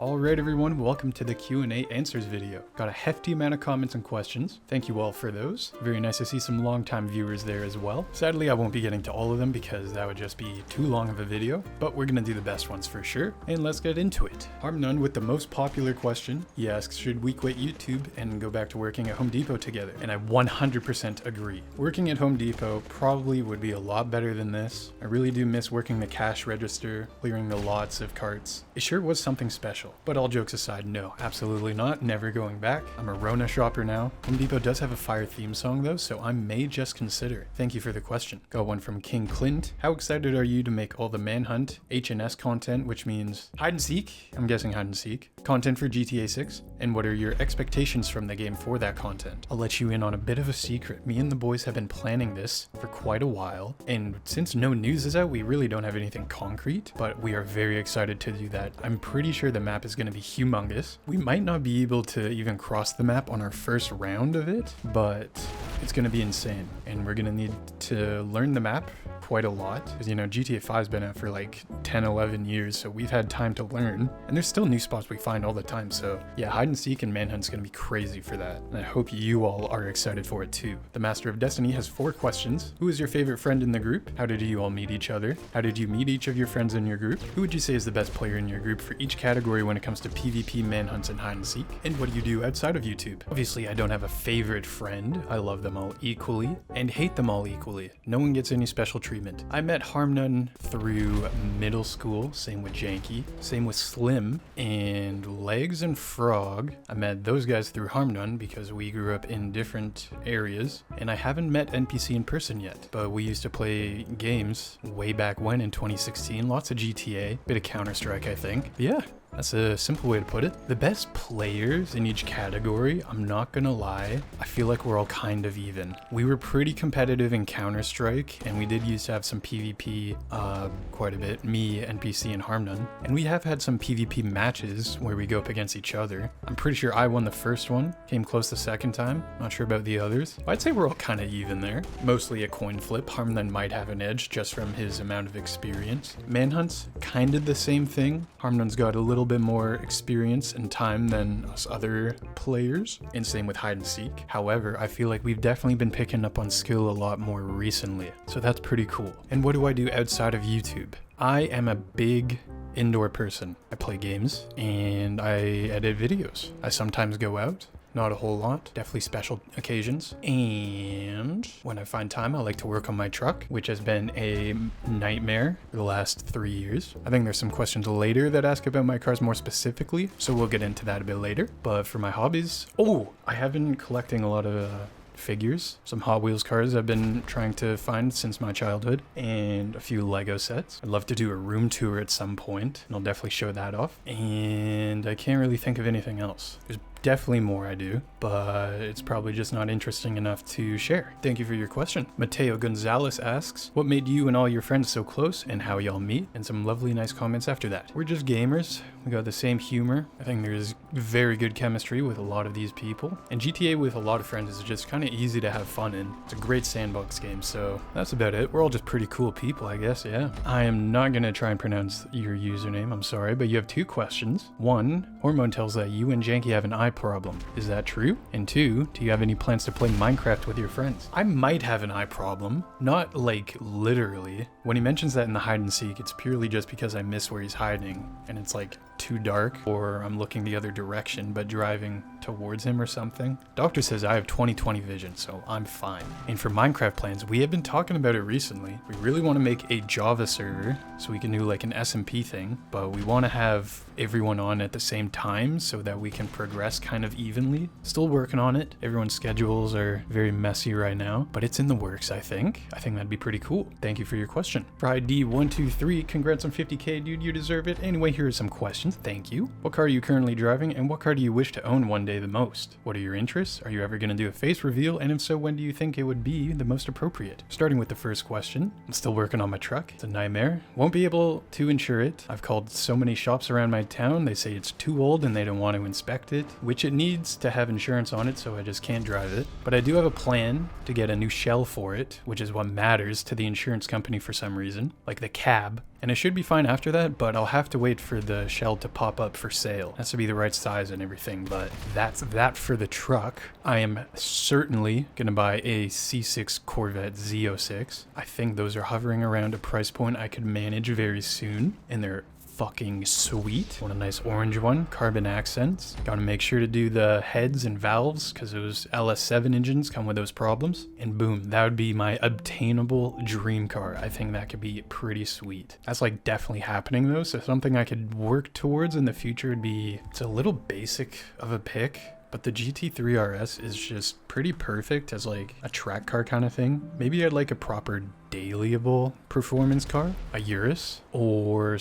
Alright everyone, welcome to the Q&A answers video. Got a hefty amount of comments and questions. Thank you all for those. Very nice to see some long-time viewers there as well. Sadly, I won't be getting to all of them because that would just be too long of a video, but we're gonna do the best ones for sure, and let's get into it. Harmnun with the most popular question. He asks, should we quit YouTube and go back to working at Home Depot together? And I 100% agree. Working at Home Depot probably would be a lot better than this. I really do miss working the cash register, clearing the lots of carts. It sure was something special. But all jokes aside, no, absolutely not. Never going back. I'm a Rona shopper now. Home Depot does have a fire theme song though, so I may just consider it. Thank you for the question. Got one from King Clint. How excited are you to make all the Manhunt H&S content, which means hide and seek? I'm guessing hide and seek. Content for GTA 6? And what are your expectations from the game for that content? I'll let you in on a bit of a secret. Me and the boys have been planning this for quite a while, and since no news is out, we really don't have anything concrete, but we are very excited to do that. I'm pretty sure the map is going to be humongous. We might not be able to even cross the map on our first round of it, but it's going to be insane, and we're going to need to learn the map quite a lot, because you know GTA 5's been out for like 10-11 years, so we've had time to learn, and there's still new spots we find all the time. So yeah, hide and seek and Manhunt's gonna be crazy for that, and I hope you all are excited for it too. The Master of Destiny has 4 questions. Who is your favorite friend in the group? How did you all meet each other? How did you meet each of your friends in your group? Who would you say is the best player in your group for each category when it comes to PvP, manhunts, and hide and seek? And what do you do outside of YouTube? Obviously I don't have a favorite friend. I love them all equally and hate them all equally. No one gets any special treatment. I met Harmnun through middle school, same with Janky, same with Slim, and Legs and Frog. I met those guys through Harmnun because we grew up in different areas, and I haven't met NPC in person yet, but we used to play games way back when in 2016, lots of GTA, bit of Counter-Strike I think. But yeah, that's a simple way to put it. The best players in each category, I'm not gonna lie, I feel like we're all kind of even. We were pretty competitive in Counter-Strike, and we did used to have some PvP quite a bit, me, NPC, and Harmnun. And we have had some PvP matches where we go up against each other. I'm pretty sure I won the first one, came close the second time, not sure about the others. I'd say we're all kind of even there. Mostly a coin flip. Harmnun might have an edge just from his amount of experience. Manhunt's kind of the same thing. Harmnun's got a little bit more experience and time than us other players, and same with hide and seek. However, I feel like we've definitely been picking up on skill a lot more recently, so that's pretty cool. And what do I do outside of YouTube? I am a big indoor person. I play games and I edit videos. I sometimes go out. Not a whole lot, definitely special occasions. And when I find time, I like to work on my truck, which has been a nightmare for the last 3 years. I think there's some questions later that ask about my cars more specifically, so we'll get into that a bit later. But for my hobbies, I have been collecting a lot of figures, some Hot Wheels cars I've been trying to find since my childhood, and a few Lego sets. I'd love to do a room tour at some point, and I'll definitely show that off. And I can't really think of anything else. There's definitely more I do, but it's probably just not interesting enough to share. Thank you for your question. Mateo Gonzalez asks, what made you and all your friends so close and how y'all meet? And some lovely nice comments after that. We're just gamers. We got the same humor. I think there's very good chemistry with a lot of these people. And GTA with a lot of friends is just kind of easy to have fun in. It's a great sandbox game, so that's about it. We're all just pretty cool people, I guess, yeah. I am not gonna try and pronounce your username, I'm sorry, but you have 2 questions. 1, Hormone tells that you and Janky have an eye problem. Is that true? And 2, do you have any plans to play Minecraft with your friends? I might have an eye problem, not like literally. When he mentions that in the hide and seek, it's purely just because I miss where he's hiding and it's like too dark, or I'm looking the other direction but driving towards him or something. Doctor says I have 20/20 vision, so I'm fine. And for Minecraft plans, we have been talking about it recently. We really want to make a Java server so we can do like an SMP thing, but we want to have everyone on at the same time so that we can progress kind of evenly. Still working on it. Everyone's schedules are very messy right now, but it's in the works, I think. I think that'd be pretty cool. Thank you for your question. Friday123, congrats on 50K, dude, you deserve it. Anyway, here are some questions. Thank you. What car are you currently driving, and what car do you wish to own one day the most? What are your interests? Are you ever going to do a face reveal, and if so, when do you think it would be the most appropriate? Starting with the first question, I'm still working on my truck. It's a nightmare. Won't be able to insure it. I've called so many shops around my town. They say it's too old and they don't want to inspect it, which it needs to have insurance on it, so I just can't drive it. But I do have a plan to get a new shell for it, which is what matters to the insurance company for some reason, like the cab and it should be fine after that, but I'll have to wait for the shell to pop up for sale. It has to be the right size and everything, but that's that for the truck. I am certainly gonna buy a C6 Corvette Z06. I think those are hovering around a price point I could manage very soon, and they're fucking sweet. Want a nice orange one, carbon accents. Gotta make sure to do the heads and valves because those LS7 engines come with those problems. And boom, that would be my obtainable dream car. I think that could be pretty sweet. That's like definitely happening though, so something I could work towards in the future would be, it's a little basic of a pick, but the GT3 RS is just pretty perfect as like a track car kind of thing. Maybe I'd like a proper dailyable performance car, a Urus, or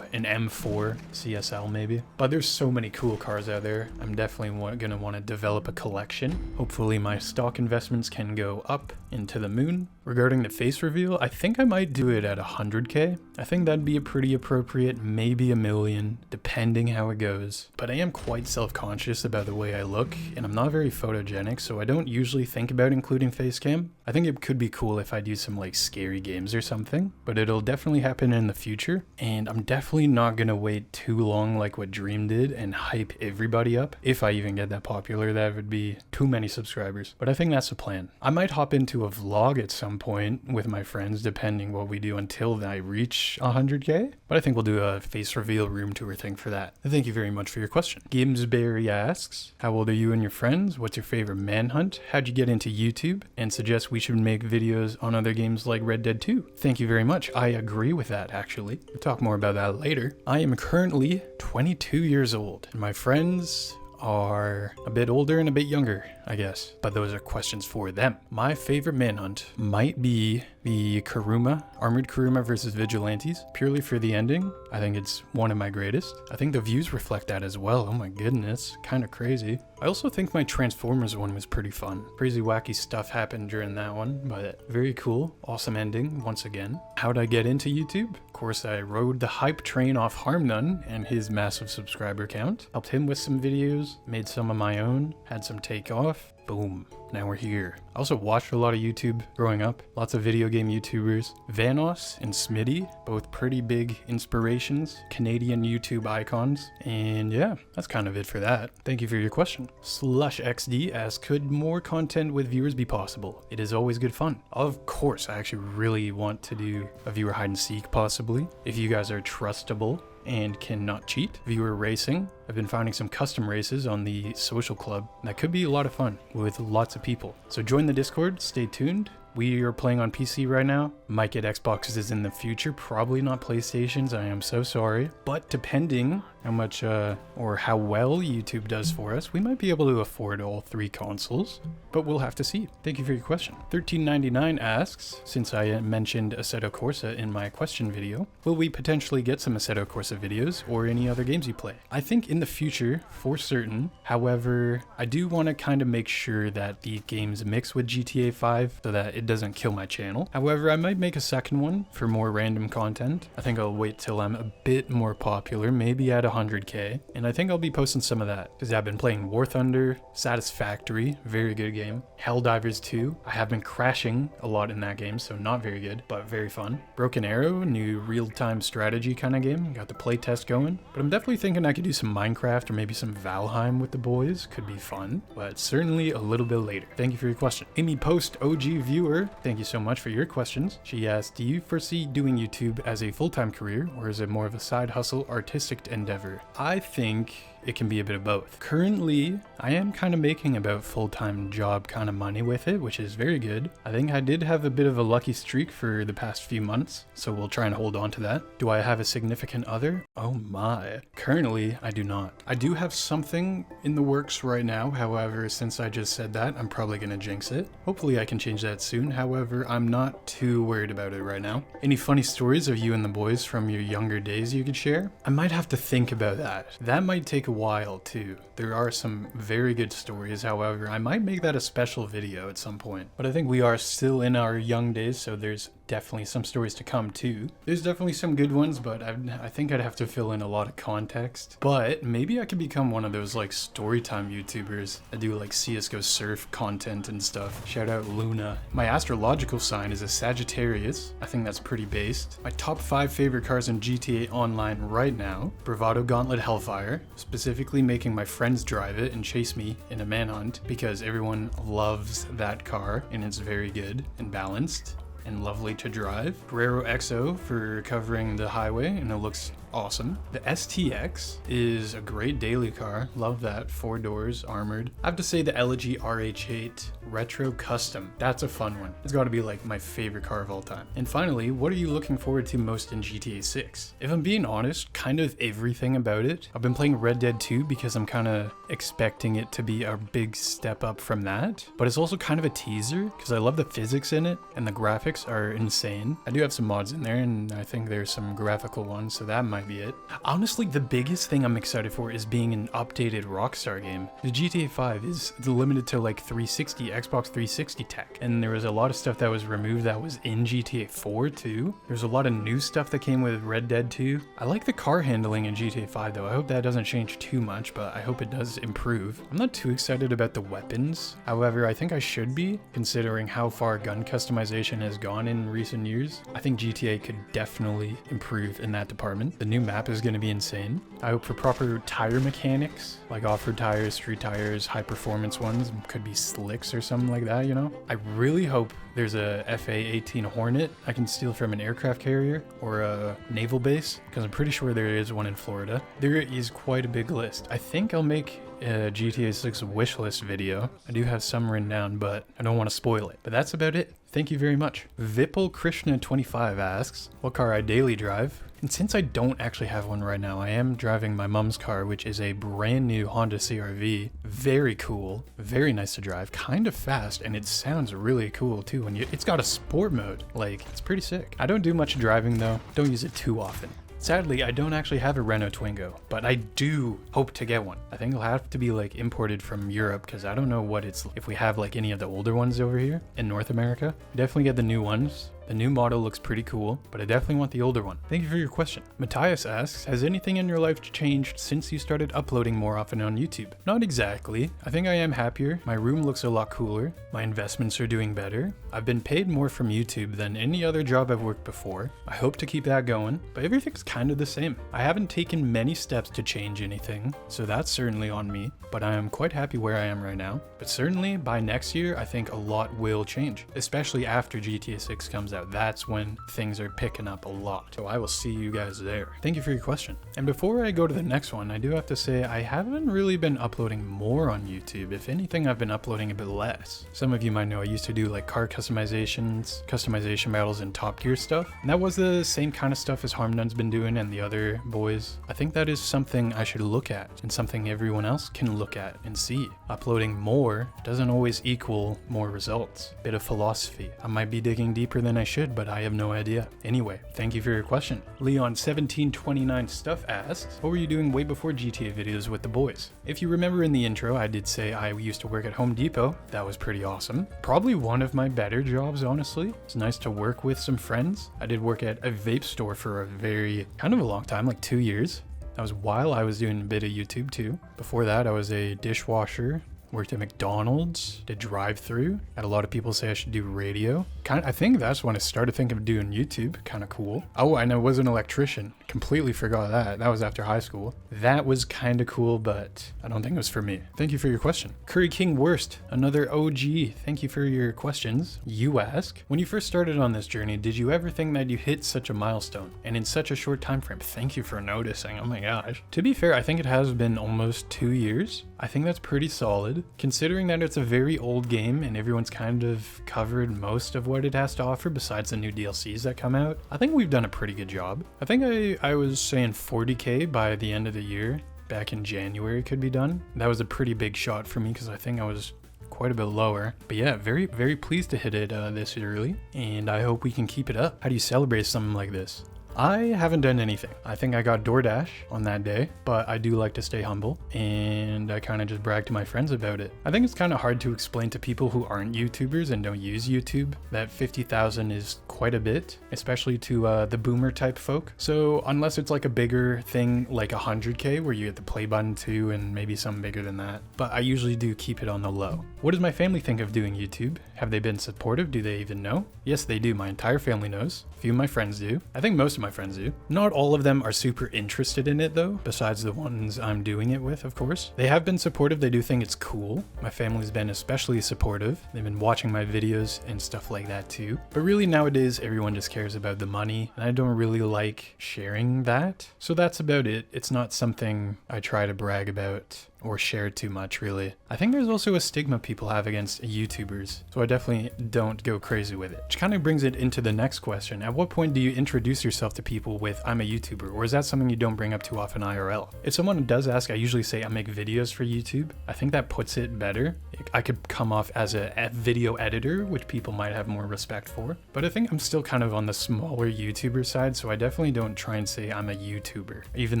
an M4 CSL maybe. But there's so many cool cars out there. I'm definitely gonna want to develop a collection. Hopefully my stock investments can go up into the moon. Regarding the face reveal, I think I might do it at 100k. I think that'd be a pretty appropriate, maybe $1 million, depending how it goes. But I am quite self-conscious about the way I look, and I'm not very photogenic, so I don't usually think about including face cam. I think it could be cool if I do some like scary games or something, but it'll definitely happen in the future, and I'm definitely not gonna wait too long like what Dream did and hype everybody up. If I even get that popular, that would be too many subscribers, but I think that's the plan. I might hop into a vlog at some point with my friends depending what we do until I reach 100k, but I think we'll do a face reveal room tour thing for that. And thank you very much for your question. Gimsbury asks, how old are you and your friends? What's your favorite manhunt? How'd you get into YouTube? And suggests we should make videos on other games like Red Dead 2. Thank you very much. I agree with that, actually. We'll talk more about that later. I am currently 22 years old, and my friends are a bit older and a bit younger, I guess, but those are questions for them. My favorite manhunt might be the Kuruma, Armored Kuruma versus Vigilantes, purely for the ending. I think it's one of my greatest. I think the views reflect that as well. Oh my goodness, kind of crazy. I also think my Transformers one was pretty fun. Crazy wacky stuff happened during that one, but very cool. Awesome ending once again. How'd I get into YouTube? Of course, I rode the hype train off Harmnun and his massive subscriber count. Helped him with some videos, made some of my own, had some take off. Boom. Now we're here. I also watched a lot of YouTube growing up. Lots of video game YouTubers. Vanoss and Smitty, both pretty big inspirations. Canadian YouTube icons. And yeah, that's kind of it for that. Thank you for your question. SlushXD asks, could more content with viewers be possible? It is always good fun. Of course, I actually really want to do a viewer hide and seek possibly. If you guys are trustable and cannot cheat. Viewer racing. I've been finding some custom races on the social club. That could be a lot of fun with lots of people. So join the Discord, stay tuned. We are playing on PC right now. Might get Xboxes in the future, probably not PlayStations, I am so sorry. But depending how much or how well YouTube does for us, we might be able to afford all 3 consoles, but we'll have to see. Thank you for your question. 1399 asks, since I mentioned Assetto Corsa in my question video, will we potentially get some Assetto Corsa videos or any other games you play? I think in the future, for certain. However, I do want to kind of make sure that the games mix with GTA 5 so that it doesn't kill my channel. However, I might make a second one for more random content. I think I'll wait till I'm a bit more popular, maybe at 100k, and I think I'll be posting some of that because I've been playing War Thunder, Satisfactory, very good game, Helldivers 2. I have been crashing a lot in that game, so not very good, but very fun. Broken Arrow, new real-time strategy kind of game, got the playtest going, but I'm definitely thinking I could do some Minecraft or maybe some Valheim with the boys, could be fun, but certainly a little bit later. Thank you for your question. Amy Post, OG viewer, thank you so much for your questions. She asked, do you foresee doing YouTube as a full-time career, or is it more of a side hustle artistic endeavor? I think it can be a bit of both. Currently, I am kind of making about full-time job kind of money with it, which is very good. I think I did have a bit of a lucky streak for the past few months, so we'll try and hold on to that. Do I have a significant other? Oh my. Currently, I do not. I do have something in the works right now, however, since I just said that, I'm probably gonna jinx it. Hopefully I can change that soon, however, I'm not too worried about it right now. Any funny stories of you and the boys from your younger days you could share? I might have to think about that. That might take a while too. There are some very good stories, however, I might make that a special video at some point. But I think we are still in our young days, so there's definitely some stories to come too. There's definitely some good ones, but I think I'd have to fill in a lot of context. But maybe I could become one of those like storytime YouTubers that do like CSGO surf content and stuff. Shout out Luna. My astrological sign is a Sagittarius. I think that's pretty based. My top 5 favorite cars in GTA Online right now: Bravado Gauntlet Hellfire, specifically making my friends drive it and chase me in a manhunt because everyone loves that car and it's very good and balanced and lovely to drive. Carrero XO for covering the highway and it looks awesome. The STX is a great daily car. Love that. 4 doors, armored. I have to say the Elegy RH8 Retro Custom. That's a fun one. It's got to be like my favorite car of all time. And finally, what are you looking forward to most in GTA 6? If I'm being honest, kind of everything about it. I've been playing Red Dead 2 because I'm kind of expecting it to be a big step up from that. But it's also kind of a teaser because I love the physics in it and the graphics are insane. I do have some mods in there and I think there's some graphical ones, so that might be it. Honestly, the biggest thing I'm excited for is being an updated Rockstar game. The GTA 5 is limited to like 360, Xbox 360 tech, and there was a lot of stuff that was removed that was in GTA 4 too. There's a lot of new stuff that came with Red Dead 2. I like the car handling in GTA 5 though. I hope that doesn't change too much, but I hope it does improve. I'm not too excited about the weapons. However, I think I should be, considering how far gun customization has gone in recent years. I think GTA could definitely improve in that department. The new map is going to be insane. I hope for proper tire mechanics, like off-road tires, street tires, high performance ones, could be slicks or something like that, you know? I really hope there's a FA-18 Hornet I can steal from an aircraft carrier or a naval base, because I'm pretty sure there is one in Florida. There is quite a big list. I think I'll make a GTA 6 wishlist video. I do have some written down, but I don't want to spoil it. But that's about it. Thank you very much. Vipul Krishna 25 asks what car I daily drive. And since I don't actually have one right now, I am driving my mom's car, which is a brand new Honda CR-V. Very cool, very nice to drive, kind of fast, and it sounds really cool too. And it's got a sport mode, like it's pretty sick. I don't do much driving though, don't use it too often. Sadly, I don't actually have a Renault Twingo, but I do hope to get one. I think it'll have to be like imported from Europe because I don't know what it's, if we have like any of the older ones over here in North America. Definitely get the new ones. The new model looks pretty cool, but I definitely want the older one. Thank you for your question. Matthias asks, has anything in your life changed since you started uploading more often on YouTube? Not exactly. I think I am happier. My room looks a lot cooler. My investments are doing better. I've been paid more from YouTube than any other job I've worked before. I hope to keep that going, but everything's kind of the same. I haven't taken many steps to change anything, so that's certainly on me, but I am quite happy where I am right now. But certainly by next year, I think a lot will change, especially after GTA 6 comes out. That's when things are picking up a lot. So I will see you guys there. Thank you for your question. And before I go to the next one, I do have to say I haven't really been uploading more on YouTube. If anything, I've been uploading a bit less. Some of you might know I used to do like car customizations, customization battles, and Top Gear stuff. And that was the same kind of stuff as Harmdun's been doing and the other boys. I think that is something I should look at and something everyone else can look at and see. Uploading more doesn't always equal more results. Bit of philosophy. I might be digging deeper than I should, but I have no idea. Anyway, thank you for your question. Leon1729 Stuff asks, what were you doing way before GTA videos with the boys? If you remember in the intro, I did say I used to work at Home Depot. That was pretty awesome. Probably one of my better jobs, honestly. It's nice to work with some friends. I did work at a vape store for a very, kind of a long time, like 2 years. That was while I was doing a bit of YouTube too. Before that, I was a dishwasher. Worked at McDonald's, did drive-through. Had a lot of people say I should do radio. I think that's when I started thinking of doing YouTube. Kind of cool. Oh, and I was an electrician. Completely forgot that. That was after high school. That was kind of cool, but I don't think it was for me. Thank you for your question. Curry King Worst, another OG. Thank you for your questions. You ask, when you first started on this journey, did you ever think that you hit such a milestone and in such a short time frame? Thank you for noticing. Oh my gosh. To be fair, I think it has been almost 2 years. I think that's pretty solid. Considering that it's a very old game and everyone's kind of covered most of what it has to offer besides the new DLCs that come out, I think we've done a pretty good job. I think I was saying 40k by the end of the year, back in January could be done. That was a pretty big shot for me because I think I was quite a bit lower. But yeah, very, very pleased to hit it this early, and I hope we can keep it up. How do you celebrate something like this? I haven't done anything. I think I got DoorDash on that day, but I do like to stay humble, and I kind of just brag to my friends about it. I think it's kind of hard to explain to people who aren't YouTubers and don't use YouTube that 50,000 is quite a bit, especially to the boomer type folk. So unless it's like a bigger thing like 100K where you hit the play button too, and maybe something bigger than that, but I usually do keep it on the low. What does my family think of doing YouTube? Have they been supportive? Do they even know? Yes, they do. My entire family knows. A few of my friends do. I think most of my friends do. Not all of them are super interested in it though, besides the ones I'm doing it with, of course. They have been supportive. They do think it's cool. My family's been especially supportive. They've been watching my videos and stuff like that too. But really nowadays, everyone just cares about the money, and I don't really like sharing that. So that's about it. It's not something I try to brag about or share too much, really. I think there's also a stigma people have against YouTubers, so I definitely don't go crazy with it. Which kind of brings it into the next question. At what point do you introduce yourself to people with "I'm a YouTuber," or is that something you don't bring up too often IRL? If someone does ask, I usually say I make videos for YouTube. I think that puts it better. I could come off as a video editor, which people might have more respect for, but I think I'm still kind of on the smaller YouTuber side, so I definitely don't try and say I'm a YouTuber, even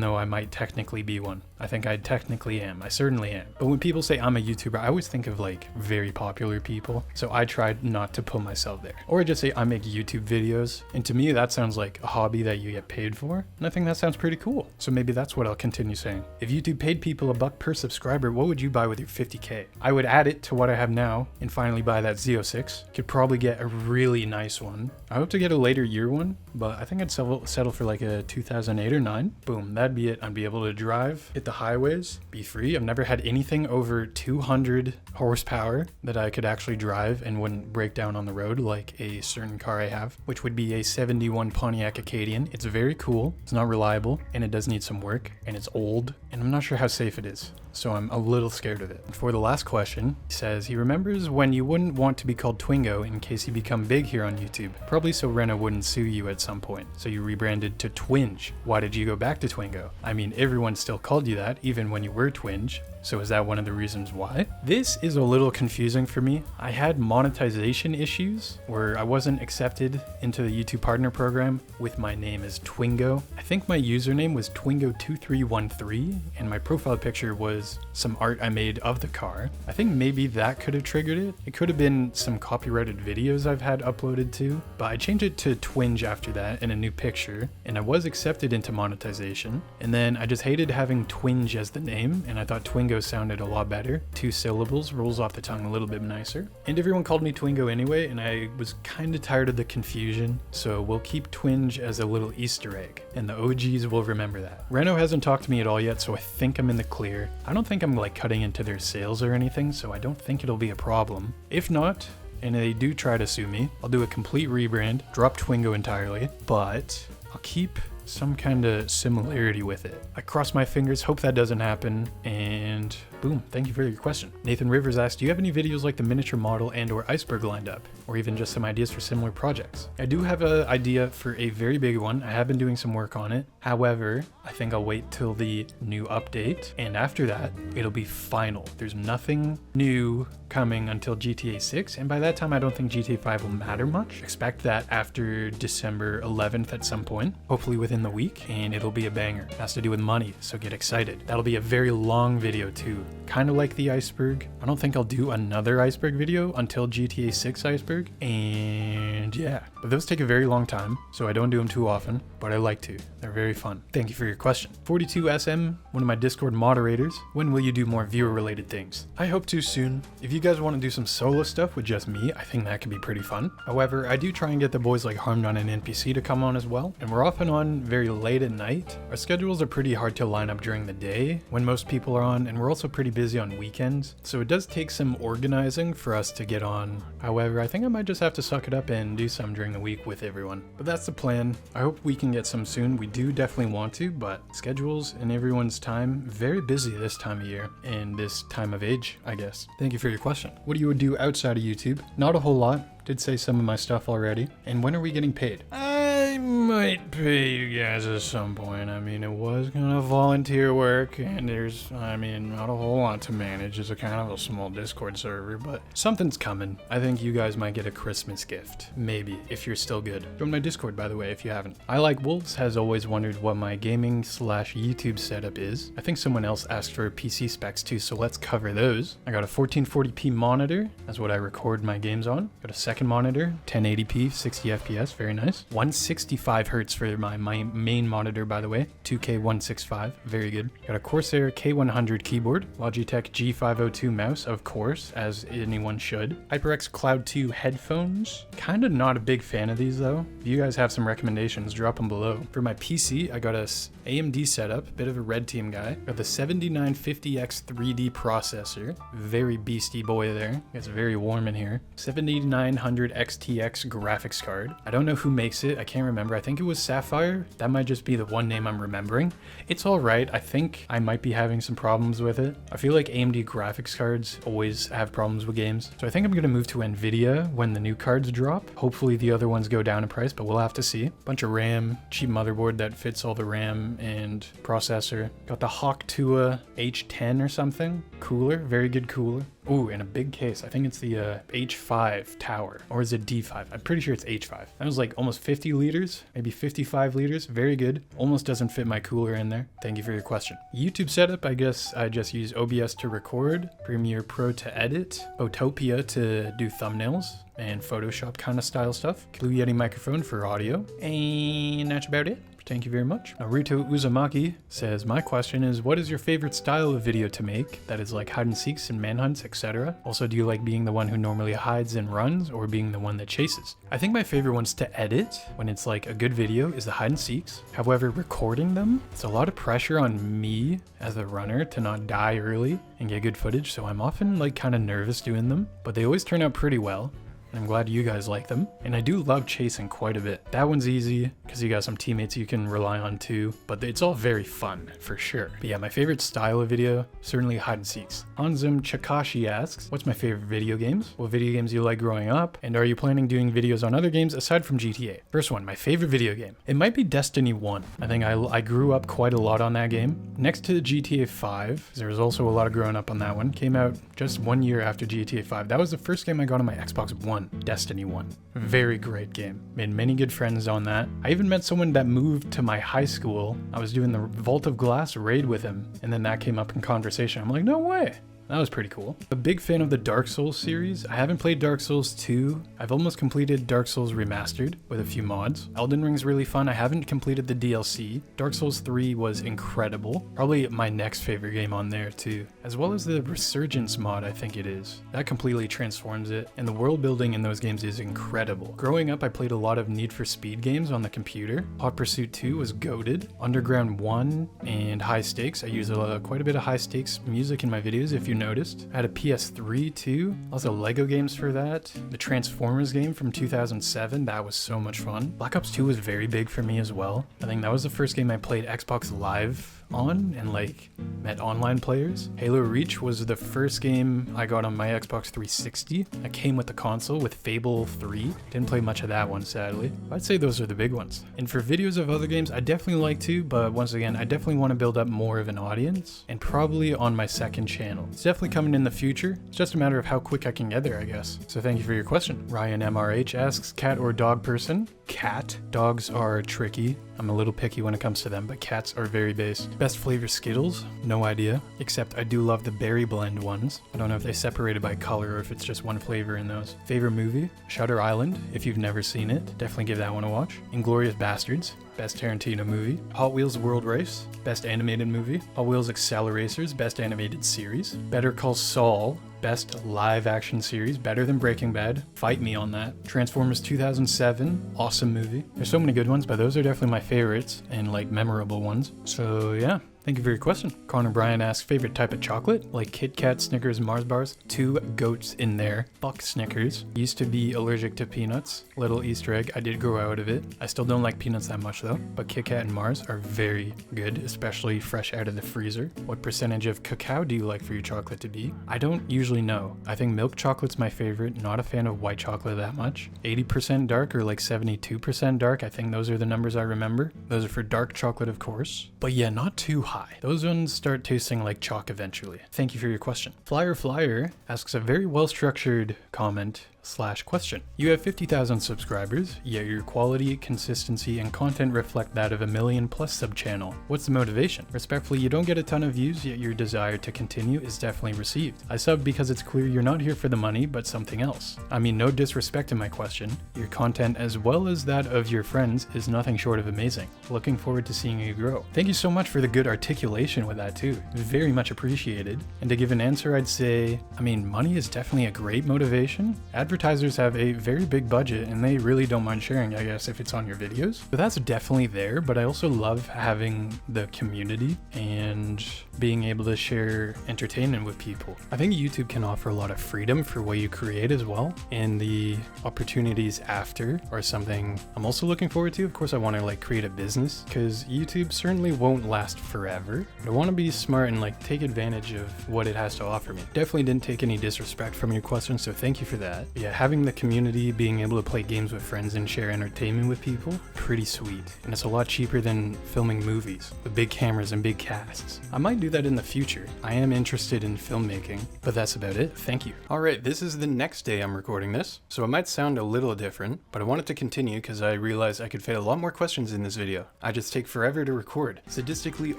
though I might technically be one. I think I technically am. I certainly am. But when people say I'm a YouTuber, I always think of like very popular people. So I tried not to put myself there. Or I just say I make YouTube videos. And to me, that sounds like a hobby that you get paid for. And I think that sounds pretty cool. So maybe that's what I'll continue saying. If YouTube paid people $1 per subscriber, what would you buy with your 50K? I would add it to what I have now and finally buy that Z06. Could probably get a really nice one. I hope to get a later year one, but I think I'd settle for like a 2008 or 9. Boom, that'd be it. I'd be able to drive, hit the highways, be free. I've never had anything over 200 horsepower that I could actually drive and wouldn't break down on the road like a certain car I have, which would be a 71 Pontiac Acadian. It's very cool, it's not reliable, and it does need some work, and it's old, and I'm not sure how safe it is, so I'm a little scared of it. For the last question, he says he remembers when you wouldn't want to be called Twingo in case you become big here on YouTube, probably so Reno wouldn't sue you at some point, so you rebranded to Twinge. Why did you go back to Twingo? I mean, everyone still called you that, even when you were Twinge. So is that one of the reasons why? This is a little confusing for me. I had monetization issues where I wasn't accepted into the YouTube Partner Program with my name as Twingo. I think my username was Twingo2313 and my profile picture was some art I made of the car. I think maybe that could have triggered it. It could have been some copyrighted videos I've had uploaded to, but I changed it to Twinge after that in a new picture, and I was accepted into monetization. And then I just hated having Twinge as the name, and I thought Twingo sounded a lot better. 2 syllables, rolls off the tongue a little bit nicer. And everyone called me Twingo anyway, and I was kind of tired of the confusion, so we'll keep Twinge as a little Easter egg, and the OGs will remember that. Reno hasn't talked to me at all yet, so I think I'm in the clear. I don't think I'm like cutting into their sales or anything, so I don't think it'll be a problem. If not, and they do try to sue me, I'll do a complete rebrand, drop Twingo entirely, but I'll keep some kind of similarity with it. I cross my fingers, hope that doesn't happen, and boom, thank you for your question. Nathan Rivers asked, do you have any videos like the miniature model and or iceberg lined up, or even just some ideas for similar projects? I do have an idea for a very big one. I have been doing some work on it. However, I think I'll wait till the new update, and after that, it'll be final. There's nothing new coming until GTA 6, and by that time, I don't think GTA 5 will matter much. Expect that after December 11th at some point, hopefully within the week, and it'll be a banger. It has to do with money, so get excited. That'll be a very long video too, kind of like the iceberg. I don't think I'll do another iceberg video until GTA 6 iceberg, and yeah, but those take a very long time, so I don't do them too often, but I like to. They're very fun. Thank you for your question. 42SM, one of my Discord moderators, when will you do more viewer related things? I hope to soon. If you guys want to do some solo stuff with just me, I think that could be pretty fun. However, I do try and get the boys like Harmed on an NPC to come on as well, and we're often on very late at night. Our schedules are pretty hard to line up during the day when most people are on, and we're also pretty busy on weekends, so it does take some organizing for us to get on. However, I think I might just have to suck it up and do some during the week with everyone. But that's the plan. I hope we can get some soon. We do definitely want to, but schedules and everyone's time, very busy this time of year and this time of age, I guess. Thank you for your question. What do you do outside of YouTube? Not a whole lot. Did say some of my stuff already. And when are we getting paid? I might might pay you guys at some point. I mean, it was kind of volunteer work, and there's, I mean, not a whole lot to manage. It's a kind of a small Discord server, but something's coming. I think you guys might get a Christmas gift. Maybe, if you're still good. Join my Discord, by the way, if you haven't. I Like Wolves has always wondered what my gaming/YouTube setup is. I think someone else asked for PC specs too, so let's cover those. I got a 1440p monitor. That's what I record my games on. Got a second monitor, 1080p, 60 FPS, very nice. 165 hertz for my main monitor, by the way. 2K 165, very good. Got a Corsair K100 keyboard, Logitech G502 mouse, of course, as anyone should. HyperX Cloud 2 headphones. Kind of not a big fan of these though. If you guys have some recommendations, drop them below. For my PC, I got a AMD setup, bit of a red team guy. Got the 7950X 3D processor, very beastie boy there. It's very warm in here. 7900 XTX graphics card. I don't know who makes it. I can't remember. I think it was Sapphire. That might just be the one name I'm remembering. It's all right. I think I might be having some problems with it. I feel like AMD graphics cards always have problems with games. So I think I'm going to move to NVIDIA when the new cards drop. Hopefully the other ones go down in price, but we'll have to see. Bunch of RAM, cheap motherboard that fits all the RAM and processor. Got the Hawk Tuah H10 or something. Cooler, very good cooler. Ooh, and a big case. I think it's the H5 tower, or is it D5? I'm pretty sure it's H5. That was like almost 50 liters, maybe 55 liters. Very good. Almost doesn't fit my cooler in there. Thank you for your question. YouTube setup, I guess I just use OBS to record, Premiere Pro to edit, Autopia to do thumbnails, and Photoshop kind of style stuff. Blue Yeti microphone for audio, and that's about it. Thank you very much. Naruto Uzumaki says, my question is, what is your favorite style of video to make? That is like hide and seeks and manhunts, etc. Also, do you like being the one who normally hides and runs, or being the one that chases? I think my favorite ones to edit when it's like a good video is the hide and seeks. However, recording them, it's a lot of pressure on me as a runner to not die early and get good footage. So I'm often like kind of nervous doing them, but they always turn out pretty well. I'm glad you guys like them. And I do love chasing quite a bit. That one's easy because you got some teammates you can rely on too, but it's all very fun for sure. But yeah, my favorite style of video, certainly hide and seeks. Hanzum Chakashi asks, what's my favorite video games? What video games you like growing up? And are you planning doing videos on other games aside from GTA? First one, my favorite video game. It might be Destiny 1. I think I grew up quite a lot on that game. Next to GTA 5, there was also a lot of growing up on that one. Came out just 1 year after GTA 5. That was the first game I got on my Xbox One. Destiny 1. Very great game. Made many good friends on that. I even met someone that moved to my high school. I was doing the Vault of Glass raid with him, and then that came up in conversation. I'm like, no way. That was pretty cool. A big fan of the Dark Souls series. I haven't played Dark Souls 2. I've almost completed Dark Souls Remastered with a few mods. Elden Ring's really fun. I haven't completed the DLC. Dark Souls 3 was incredible. Probably my next favorite game on there too. As well as the Resurgence mod, I think it is. That completely transforms it. And the world building in those games is incredible. Growing up, I played a lot of Need for Speed games on the computer. Hot Pursuit 2 was goated. Underground 1 and High Stakes. I use quite a bit of high stakes music in my videos if you noticed. I had a PS3 too. Also Lego games for that. The Transformers game from 2007, that was so much fun. Black Ops 2 was very big for me as well. I think that was the first game I played Xbox Live on and like met online players. Halo Reach was the first game I got on my Xbox 360. That came with the console with Fable 3. Didn't play much of that one, sadly. I'd say those are the big ones. And for videos of other games, I definitely like to, but once again, I definitely want to build up more of an audience, and probably on my second channel. It's definitely coming in the future. It's just a matter of how quick I can get there, I guess. So thank you for your question. Ryan MRH asks, cat or dog person? Cat. Dogs are tricky. I'm a little picky when it comes to them, but cats are very based. Best flavor Skittles? No idea. Except I do love the berry blend ones. I don't know if they separated by color or if it's just one flavor in those. Favorite movie? Shutter Island. If you've never seen it, definitely give that one a watch. Inglourious Bastards. Best Tarantino movie. Hot Wheels World Race. Best animated movie. Hot Wheels Acceleracers. Best animated series. Better Call Saul. Best live action series, better than Breaking Bad. Fight me on that. Transformers 2007, awesome movie. There's so many good ones, but those are definitely my favorites and like memorable ones. So yeah, Thank you for your question. Connor Bryan asks, favorite type of chocolate? Like Kit Kat, Snickers, Mars bars. 2 goats in there. Fuck Snickers. Used to be allergic to peanuts. Little Easter egg, I did grow out of it. I still don't like peanuts that much though, but Kit Kat and Mars are very good, especially fresh out of the freezer. What percentage of cacao do you like for your chocolate to be? I don't usually know. I think milk chocolate's my favorite, not a fan of white chocolate that much. 80% dark or like 72% dark, I think those are the numbers I remember. Those are for dark chocolate, of course. But yeah, not too high. Those ones start tasting like chalk eventually. Thank you for your question. Flyer asks a very well-structured comment / question. You have 50,000 subscribers, yet your quality, consistency, and content reflect that of a million+ sub-channel. What's the motivation? Respectfully, you don't get a ton of views, yet your desire to continue is definitely received. I sub because it's clear you're not here for the money, but something else. I mean, no disrespect to my question. Your content, as well as that of your friends, is nothing short of amazing. Looking forward to seeing you grow. Thank you so much for the good articulation with that too. Very much appreciated. And to give an answer, I'd say, I mean, money is definitely a great motivation. Advertisers have a very big budget and they really don't mind sharing, I guess, if it's on your videos. So that's definitely there, but I also love having the community and being able to share entertainment with people. I think YouTube can offer a lot of freedom for what you create as well, and the opportunities after are something I'm also looking forward to. Of course, I want to like create a business because YouTube certainly won't last forever. But I want to be smart and like take advantage of what it has to offer me. Definitely didn't take any disrespect from your question, so thank you for that. But yeah, having the community, being able to play games with friends and share entertainment with people, pretty sweet. And it's a lot cheaper than filming movies with big cameras and big casts. I might do that in the future. I am interested in filmmaking, but that's about it. Thank you. All right, this is the next day I'm recording this, so it might sound a little different, but I wanted to continue because I realized I could fit a lot more questions in this video. I just take forever to record. Sadistically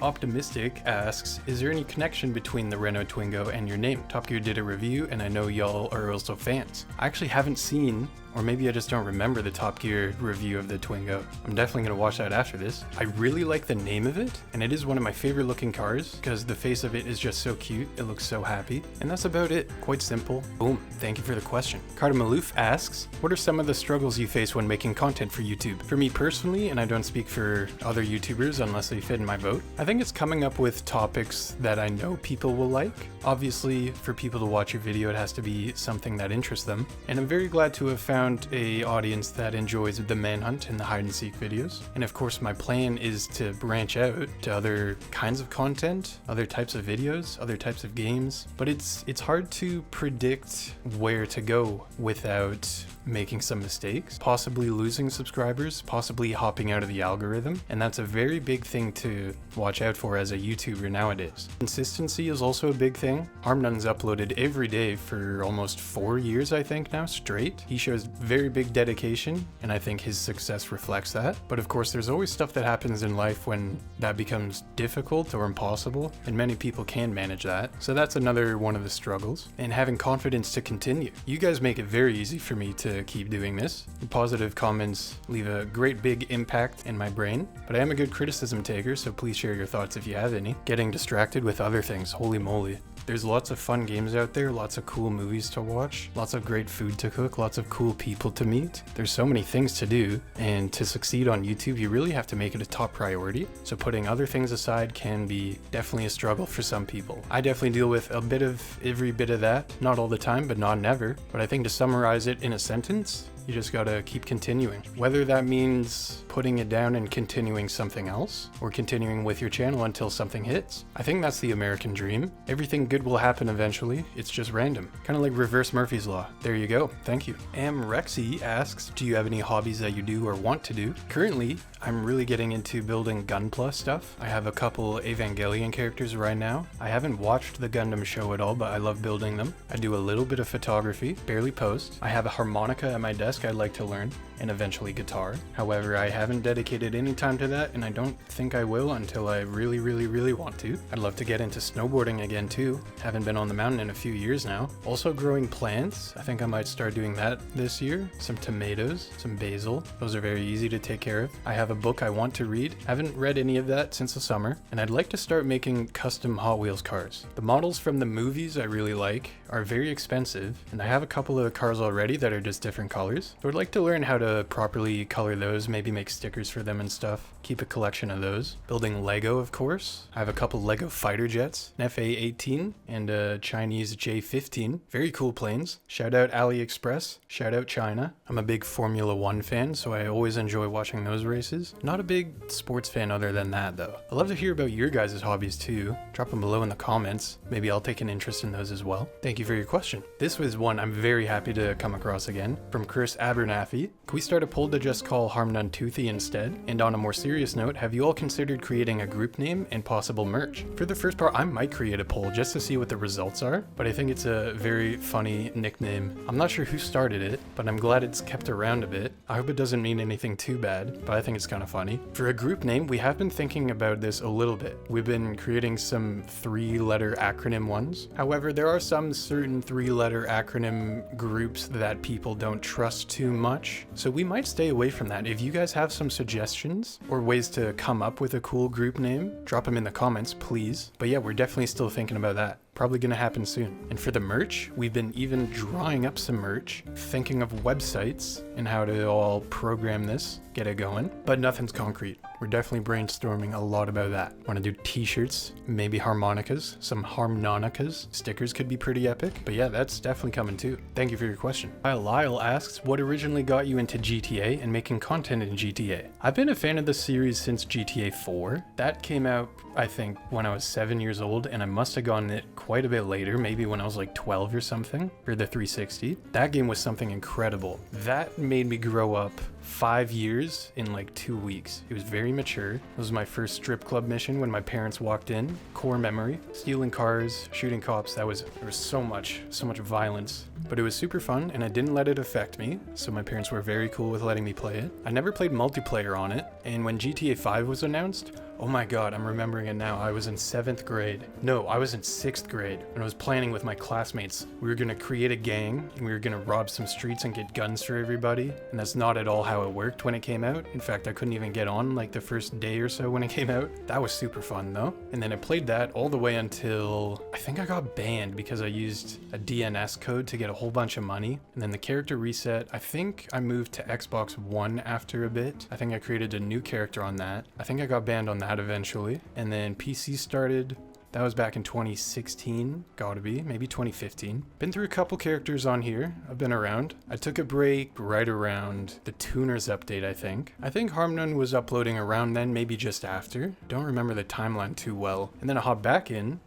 Optimistic asks, is there any connection between the Renault Twingo and your name? Top Gear did a review and I know y'all are also fans. I actually haven't seen, or maybe I just don't remember the Top Gear review of the Twingo. I'm definitely going to watch that after this. I really like the name of it, and it is one of my favorite looking cars because the face of it is just so cute. It looks so happy. And that's about it. Quite simple. Boom. Thank you for the question. Carter Maloof asks, what are some of the struggles you face when making content for YouTube? For me personally, and I don't speak for other YouTubers unless they fit in my boat, I think it's coming up with topics that I know people will like. Obviously, for people to watch your video, it has to be something that interests them. And I'm very glad to have found a audience that enjoys the manhunt and the hide and seek videos. And of course, my plan is to branch out to other kinds of content, other types of videos, other types of games. But it's hard to predict where to go without making some mistakes, possibly losing subscribers, possibly hopping out of the algorithm. And that's a very big thing to watch out for as a YouTuber nowadays. Consistency is also a big thing. Harmnun's uploaded every day for almost 4 years, I think now, straight. He shows very big dedication, and I think his success reflects that. But of course, there's always stuff that happens in life when that becomes difficult or impossible, and many people can manage that. So that's another one of the struggles. And having confidence to continue. You guys make it very easy for me to keep doing this. Positive comments leave a great big impact in my brain, but I am a good criticism taker, so please share your thoughts if you have any. Getting distracted with other things, holy moly. There's lots of fun games out there, lots of cool movies to watch, lots of great food to cook, lots of cool people to meet. There's so many things to do, and to succeed on YouTube, you really have to make it a top priority. So putting other things aside can be definitely a struggle for some people. I definitely deal with a bit of every bit of that, not all the time, but not never. But I think to summarize it in a sentence, you just gotta keep continuing. Whether that means putting it down and continuing something else, or continuing with your channel until something hits. I think that's the American dream. Everything good will happen eventually, it's just random. Kind of like reverse Murphy's Law. There you go, thank you. Rexy asks, do you have any hobbies that you do or want to do? Currently, I'm really getting into building Gunpla stuff. I have a couple Evangelion characters right now. I haven't watched the Gundam show at all, but I love building them. I do a little bit of photography, barely post. I have a harmonica at my desk I'd like to learn, and eventually guitar. However, I haven't dedicated any time to that, and I don't think I will until I really want to. I'd love to get into snowboarding again too. Haven't been on the mountain in a few years now. Also growing plants. I think I might start doing that this year. Some tomatoes, some basil. Those are very easy to take care of. I have a book I want to read. Haven't read any of that since the summer, and I'd like to start making custom Hot Wheels cars. The models from the movies I really like are very expensive, and I have a couple of the cars already that are just different colors. games. So I'd like to learn how to properly color those, maybe make stickers for them and stuff. Keep a collection of those. Building Lego, of course. I have a couple Lego fighter jets, an FA-18 and a Chinese J-15. Very cool planes. Shout out AliExpress. Shout out China. I'm a big Formula One fan, so I always enjoy watching those races. Not a big sports fan other than that, though. I'd love to hear about your guys' hobbies too. Drop them below in the comments. Maybe I'll take an interest in those as well. Thank you for your question. This was one I'm very happy to come across again. From Chris Abernathy. Can we start a poll to just call Harm None Toothy instead? And on a more serious note, have you all considered creating a group name and possible merch? For the first part, I might create a poll just to see what the results are, but I think it's a very funny nickname. I'm not sure who started it, but I'm glad it's kept around a bit. I hope it doesn't mean anything too bad, but I think it's kind of funny. For a group name, we have been thinking about this a little bit. We've been creating some 3-letter acronym ones. However, there are some certain 3-letter acronym groups that people don't trust too much, so we might stay away from that. If you guys have some suggestions or ways to come up with a cool group name, drop them in the comments, please. But yeah, we're definitely still thinking about that. Probably gonna happen soon. And for the merch, we've been even drawing up some merch, thinking of websites and how to all program this, get it going, but nothing's concrete. We're definitely brainstorming a lot about that. Want to do t-shirts, maybe harmonicas, some harmonicas. Stickers could be pretty epic, but yeah, that's definitely coming too. Thank you for your question. Lyle asks, what originally got you into GTA and making content in GTA? I've been a fan of the series since GTA 4. That came out, I think, when I was 7 years old, and I must have gotten it quite a bit later, maybe when I was like 12 or something, for the 360. That game was something incredible. That made me grow up 5 years in like 2 weeks. It was very mature. It was my first strip club mission when my parents walked in. Core memory. Stealing cars, shooting cops. There was so much violence. But it was super fun, and I didn't let it affect me, so my parents were very cool with letting me play it. I never played multiplayer on it, and when GTA 5 was announced, oh my god, I'm remembering it now. I was in 7th grade. No, I was in 6th grade, and I was planning with my classmates. We were gonna create a gang, and we were gonna rob some streets and get guns for everybody, and that's not at all how it worked when it came out. In fact, I couldn't even get on like the first day or so when it came out. That was super fun though. And then I played that all the way until I think I got banned because I used a DNS code to get a whole bunch of money, and then the character reset. I think I moved to Xbox One after a bit. I think I created a new character on that. I think I got banned on that eventually, and then PC started. That was back in 2016, gotta be, maybe 2015. Been through a couple characters on here. I've been around. I took a break right around the Tuners update, I think. I think Harm None was uploading around then, maybe just after. Don't remember the timeline too well. And then I hopped back in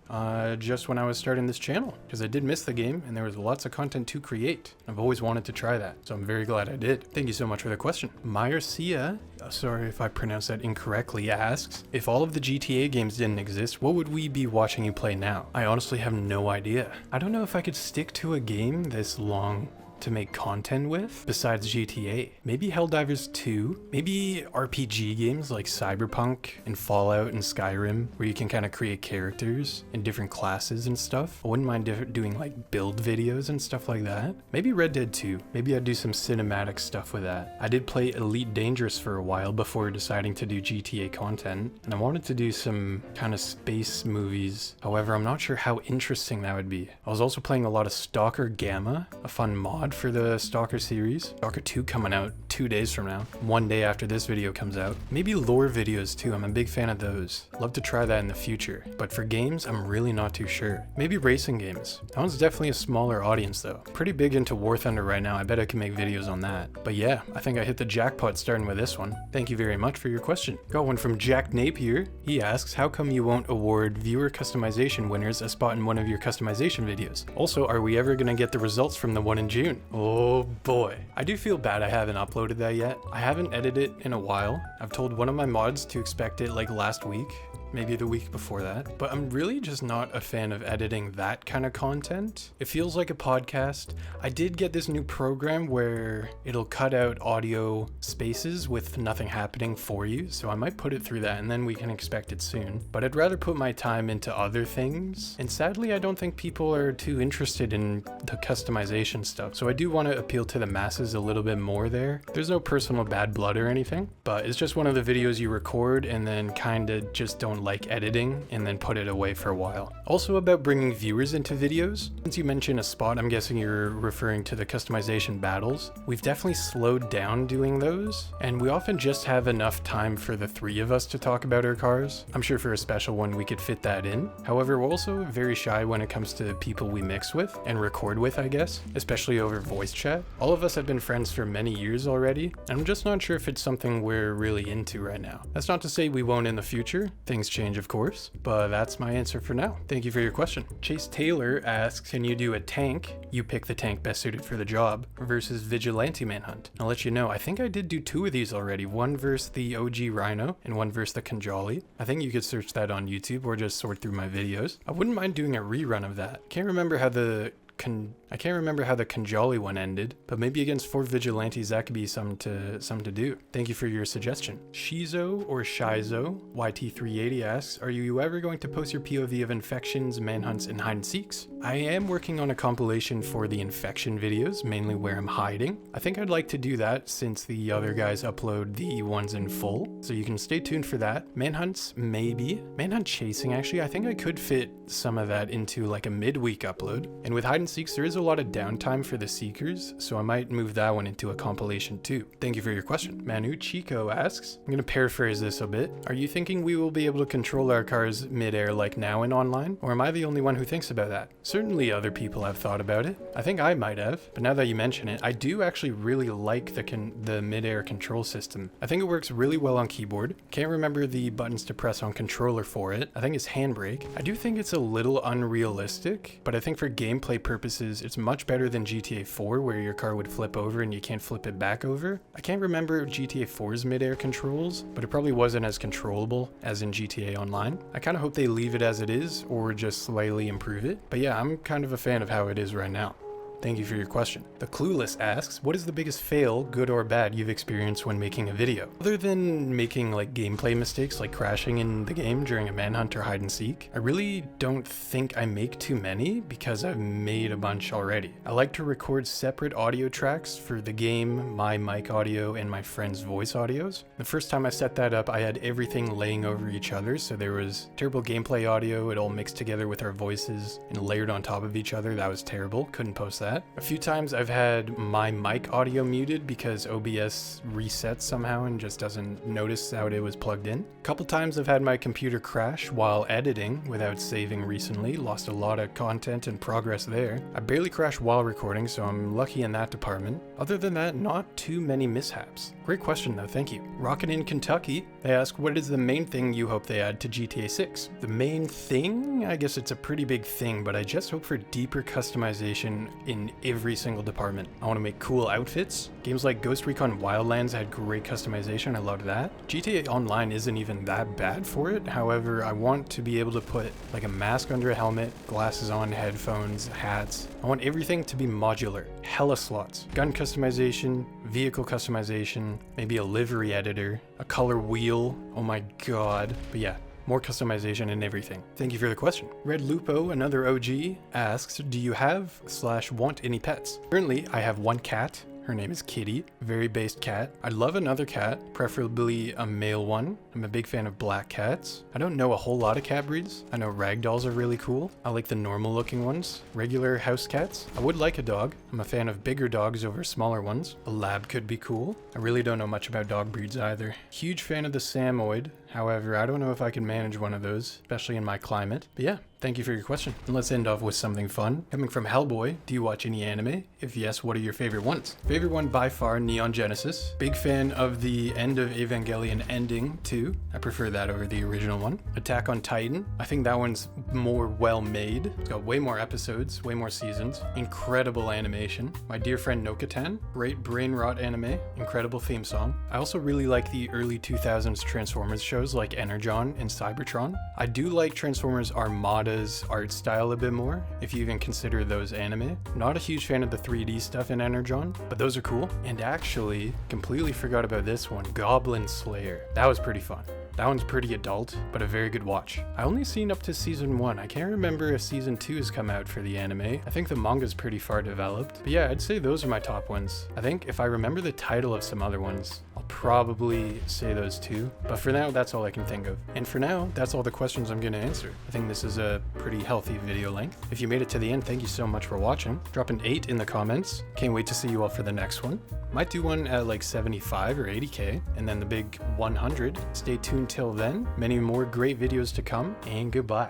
just when I was starting this channel, because I did miss the game and there was lots of content to create. I've always wanted to try that, so I'm very glad I did. Thank you so much for the question. Myrcia, sorry if I pronounced that incorrectly, asks, if all of the GTA games didn't exist, what would we be watching you play now? I honestly have no idea. I don't know if I could stick to a game this long to make content with besides GTA. Maybe Helldivers 2, maybe RPG games like Cyberpunk and Fallout and Skyrim, where you can kind of create characters and different classes and stuff. I wouldn't mind doing like build videos and stuff like that. Maybe Red Dead 2. Maybe I'd do some cinematic stuff with that. I did play Elite Dangerous for a while before deciding to do GTA content, and I wanted to do some kind of space movies. However, I'm not sure how interesting that would be. I was also playing a lot of Stalker Gamma, a fun mod for the Stalker series. Stalker 2 coming out 2 days from now, one day after this video comes out. Maybe lore videos too, I'm a big fan of those. Love to try that in the future, but for games, I'm really not too sure. Maybe racing games. That one's definitely a smaller audience though. Pretty big into War Thunder right now, I bet I can make videos on that. But yeah, I think I hit the jackpot starting with this one. Thank you very much for your question. Got one from Jack Napier. He asks, how come you won't award viewer customization winners a spot in one of your customization videos? Also, are we ever gonna get the results from the one in June? Oh boy. I do feel bad I haven't uploaded that yet. I haven't edited it in a while. I've told one of my mods to expect it like last week, maybe the week before that, but I'm really just not a fan of editing that kind of content. It feels like a podcast. I did get this new program where it'll cut out audio spaces with nothing happening for you, so I might put it through that and then we can expect it soon. But I'd rather put my time into other things, and sadly I don't think people are too interested in the customization stuff, so I do want to appeal to the masses a little bit more there. There's no personal bad blood or anything, but it's just one of the videos you record and then kind of just don't didn't like editing and then put it away for a while. Also about bringing viewers into videos, since you mentioned a spot, I'm guessing you're referring to the customization battles. We've definitely slowed down doing those, and we often just have enough time for the three of us to talk about our cars. I'm sure for a special one we could fit that in. However, we're also very shy when it comes to people we mix with and record with, I guess, especially over voice chat. All of us have been friends for many years already, and I'm just not sure if it's something we're really into right now. That's not to say we won't in the future. Things change, of course, but that's my answer for now. Thank you for your question. Chase Taylor asks, can you do a tank? You pick the tank best suited for the job versus vigilante manhunt. I'll let you know, I think I did do 2 of these already. One versus the OG Rhino and one versus the Khanjali. I think you could search that on YouTube or just sort through my videos. I wouldn't mind doing a rerun of that. Can't remember how the Khanjali one ended, but maybe against 4 vigilantes that could be something to do. Thank you for your suggestion. Shizo or Shizo YT380 asks, are you ever going to post your POV of infections, manhunts, and hide and seeks? I am working on a compilation for the infection videos, mainly where I'm hiding. I think I'd like to do that since the other guys upload the ones in full, so you can stay tuned for that. Manhunts, maybe. Manhunt chasing, actually, I think I could fit some of that into like a midweek upload. And with hide and seeks, there is a lot of downtime for the seekers, so I might move that one into a compilation too. Thank you for your question. Manu Chico asks, I'm gonna paraphrase this a bit. Are you thinking we will be able to control our cars mid-air like now in online? Or am I the only one who thinks about that? Certainly other people have thought about it. I think I might have, but now that you mention it, I do actually really like the mid-air control system. I think it works really well on keyboard. Can't remember the buttons to press on controller for it. I think it's handbrake. I do think it's a little unrealistic, but I think for gameplay purposes, it's much better than GTA 4 where your car would flip over and you can't flip it back over. I can't remember GTA 4's mid-air controls, but it probably wasn't as controllable as in GTA Online. I kind of hope they leave it as it is or just slightly improve it. But yeah, I'm kind of a fan of how it is right now. Thank you for your question. The Clueless asks, what is the biggest fail, good or bad, you've experienced when making a video? Other than making like gameplay mistakes like crashing in the game during a manhunt or hide and seek, I really don't think I make too many because I've made a bunch already. I like to record separate audio tracks for the game, my mic audio, and my friend's voice audios. The first time I set that up, I had everything laying over each other, so there was terrible gameplay audio, it all mixed together with our voices and layered on top of each other. That was terrible, couldn't post that. A few times I've had my mic audio muted because OBS resets somehow and just doesn't notice how it was plugged in. A couple times I've had my computer crash while editing without saving recently, lost a lot of content and progress there. I barely crashed while recording, so I'm lucky in that department. Other than that, not too many mishaps. Great question though, thank you. Rockin' in Kentucky, they ask, what is the main thing you hope they add to GTA 6? The main thing? I guess it's a pretty big thing, but I just hope for deeper customization in every single department. I want to make cool outfits. Games like Ghost Recon Wildlands had great customization, I loved that. GTA Online isn't even that bad for it, however, I want to be able to put like a mask under a helmet, glasses on, headphones, hats. I want everything to be modular. Hella slots. Gun customization, vehicle customization, maybe a livery editor, a color wheel, oh my god. But yeah, more customization and everything. Thank you for the question. Red Lupo, another OG, asks, do you have/want any pets? Currently, I have one cat. Her name is Kitty, very based cat. I'd love another cat, preferably a male one. I'm a big fan of black cats. I don't know a whole lot of cat breeds. I know ragdolls are really cool. I like the normal looking ones. Regular house cats. I would like a dog. I'm a fan of bigger dogs over smaller ones. A lab could be cool. I really don't know much about dog breeds either. Huge fan of the Samoyed. However, I don't know if I can manage one of those, especially in my climate. But yeah, thank you for your question. And let's end off with something fun. Coming from Hellboy, do you watch any anime? If yes, what are your favorite ones? Favorite one by far, Neon Genesis. Big fan of the end of Evangelion ending too. I prefer that over the original one. Attack on Titan. I think that one's more well made. It's got way more episodes, way more seasons. Incredible animation. My dear friend Nokatan. Great brain rot anime. Incredible theme song. I also really like the early 2000s Transformers shows like Energon and Cybertron. I do like Transformers Armada's art style a bit more, if you even consider those anime. Not a huge fan of the 3D stuff in Energon, but those are cool. And actually, completely forgot about this one, Goblin Slayer. That was pretty fun. That one's pretty adult, but a very good watch. I only seen up to season 1. I can't remember if season 2 has come out for the anime. I think the manga's pretty far developed. But yeah, I'd say those are my top ones. I think if I remember the title of some other ones, I'll probably say those two. But for now, that's all I can think of. And for now, that's all the questions I'm going to answer. I think this is a pretty healthy video length. If you made it to the end, thank you so much for watching. Drop an 8 in the comments. Can't wait to see you all for the next one. Might do one at like 75 or 80k, and then the big 100. Stay tuned till then. Many more great videos to come, and goodbye.